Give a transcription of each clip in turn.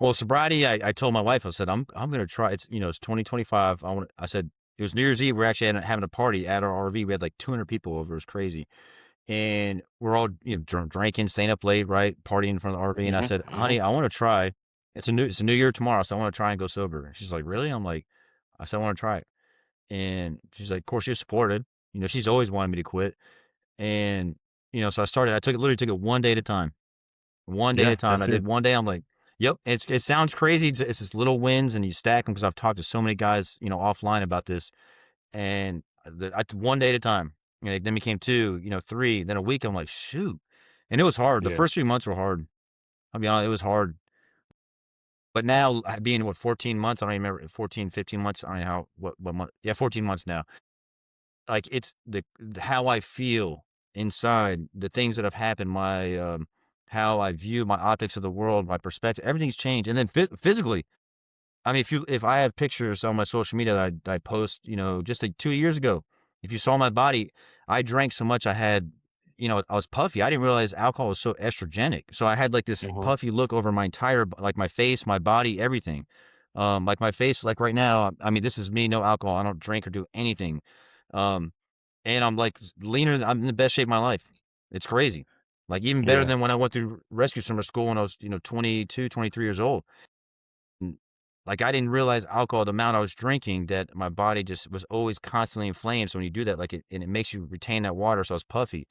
Well, sobriety, I told my wife, I said, I'm going to try. It's 2025. I said, it was New Year's Eve. We're actually having a party at our RV. We had like 200 people over. It was crazy. And we're all, drinking, staying up late, right? Partying in front of the RV. And I Hmm. said, Hmm. honey, I want to try. It's a new year tomorrow. So I want to try and go sober. And she's like, really? I said, I want to try it. And she's like, of course, you're supported. She's always wanted me to quit. And, so literally took it one day at a time. One day at a Yeah, time. I that's did it. one day. I'm like, yep. It sounds crazy. It's just little wins and you stack them because I've talked to so many guys, offline about this. And one day at a time. It then became two, three, then a week. I'm like, shoot. And it was hard. The Yeah. first 3 months were hard. I'll be honest, it was hard. But now being 14 months, I don't even remember 14, 15 months. I don't know what month. Yeah, 14 months now. Like it's how I feel inside, the things that have happened, how I view my optics of the world, my perspective, everything's changed. And then physically, I mean, if I have pictures on my social media that I post, just like 2 years ago, if you saw my body, I drank so much, I was puffy. I didn't realize alcohol was so estrogenic. So I had like this Hmm. puffy look over my entire, like my face, my body, everything. Like my face, like right now, I mean, this is me, no alcohol. I don't drink or do anything. Um, and I'm like leaner. I'm in the best shape of my life. It's crazy. Like even better Yeah. than when I went through rescue summer school when I was, 22, 23 years old. And, like I didn't realize alcohol, the amount I was drinking, that my body just was always constantly inflamed. So when you do that, and it makes you retain that water. So I was puffy.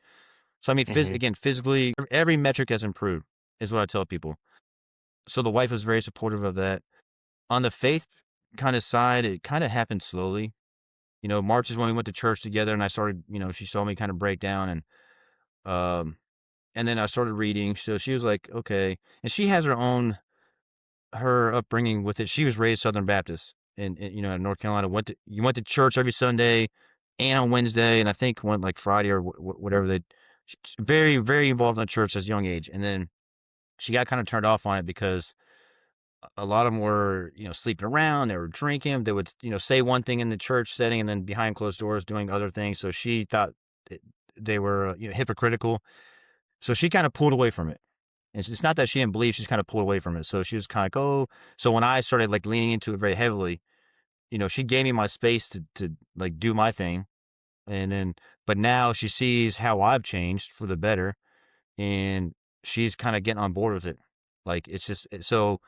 So I mean, Hmm. again, physically, every metric has improved, is what I tell people. So the wife was very supportive of that. On the faith kind of side, it kind of happened slowly. March is when we went to church together, and I started. She saw me kind of break down, um, and then I started reading. So she was like, okay, and she has her upbringing with it. She was raised Southern Baptist in North Carolina. You went to church every Sunday and on Wednesday, and I think went like Friday or whatever. She's very, very involved in the church at a young age, and then she got kind of turned off on it because a lot of them were, sleeping around. They were drinking. They would, say one thing in the church setting and then behind closed doors doing other things. So she thought they were, hypocritical. So she kind of pulled away from it. And it's not that she didn't believe, she's kind of pulled away from it. So she was kind of like, oh. So when I started like leaning into it very heavily, she gave me my space to like do my thing. And then, but now she sees how I've changed for the better, and she's kind of getting on board with it. Like it's just so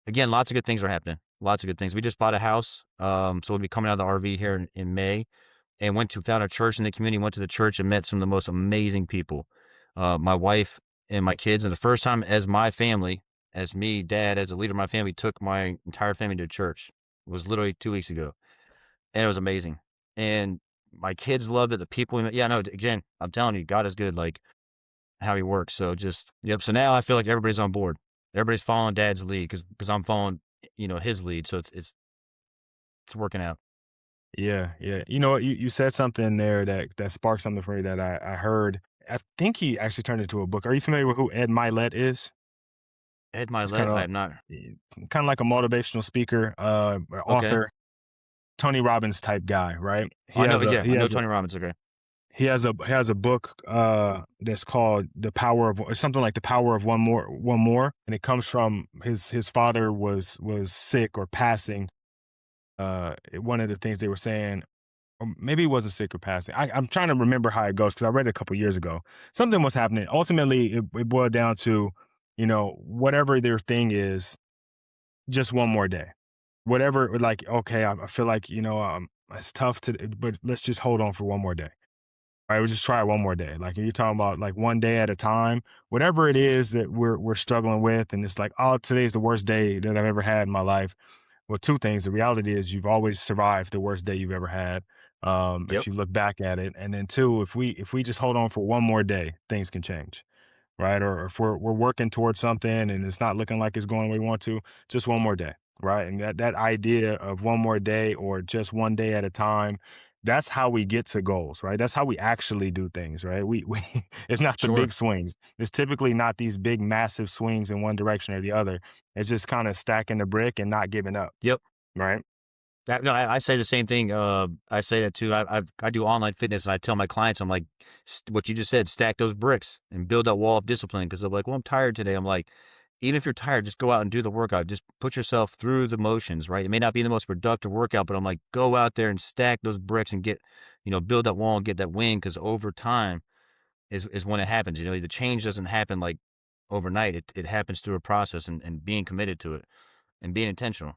again, lots of good things are happening. Lots of good things. We just bought a house, so we'll be coming out of the RV here in May, and found a church in the community. Went to the church and met some of the most amazing people. My wife and my kids, and the first time as my family, as me, dad, as a leader of my family, took my entire family to church. It was literally 2 weeks ago, and it was amazing. And my kids loved it. The people, yeah, no, again, I'm telling you, God is good. Like how He works. So just yep. So now I feel like everybody's on board. Everybody's following Dad's lead because I'm following his lead. So it's working out. Yeah. Yeah. You know, you said something there that sparked something for me that I heard. I think he actually turned it into a book. Are you familiar with who Ed Milet is? Ed He's Milet, kind I of am not. kind of like a motivational speaker, Okay. author, Tony Robbins type guy, right? Oh, I know. Yeah, I know Tony Robbins. Okay. He has a book that's called The Power of, it's something like The Power of One More, and it comes from his father was sick or passing. One of the things they were saying, or maybe he wasn't sick or passing. I'm trying to remember how it goes because I read it a couple years ago. Something was happening. Ultimately, it boiled down to, whatever their thing is, just one more day. Whatever, like, okay, I feel like, it's tough but let's just hold on for one more day. Right, we just try it one more day. Like you're talking about, like one day at a time, whatever it is that we're struggling with, and it's like, oh, today's the worst day that I've ever had in my life. Well, two things. The reality is you've always survived the worst day you've ever had. If Yep. you look back at it, and then two, if we just hold on for one more day, things can change, right? Or if we're working towards something and it's not looking like it's going the way we want to, just one more day, right? And that idea of one more day or just one day at a time, that's how we get to goals, right? That's how we actually do things, right? We it's not the Sure. big swings. It's typically not these big massive swings in one direction or the other. It's just kind of stacking the brick and not giving up, Yep. right? No, I say the same thing. I say that too. I do online fitness, and I tell my clients, I'm like, what you just said, stack those bricks and build that wall of discipline. Because they're like, well, I'm tired today. I'm like, even if you're tired, just go out and do the workout. Just put yourself through the motions, right? It may not be the most productive workout, but I'm like, go out there and stack those bricks and get, build that wall and get that win. Cause over time is when it happens. The change doesn't happen like overnight. It happens through a process and being committed to it and being intentional.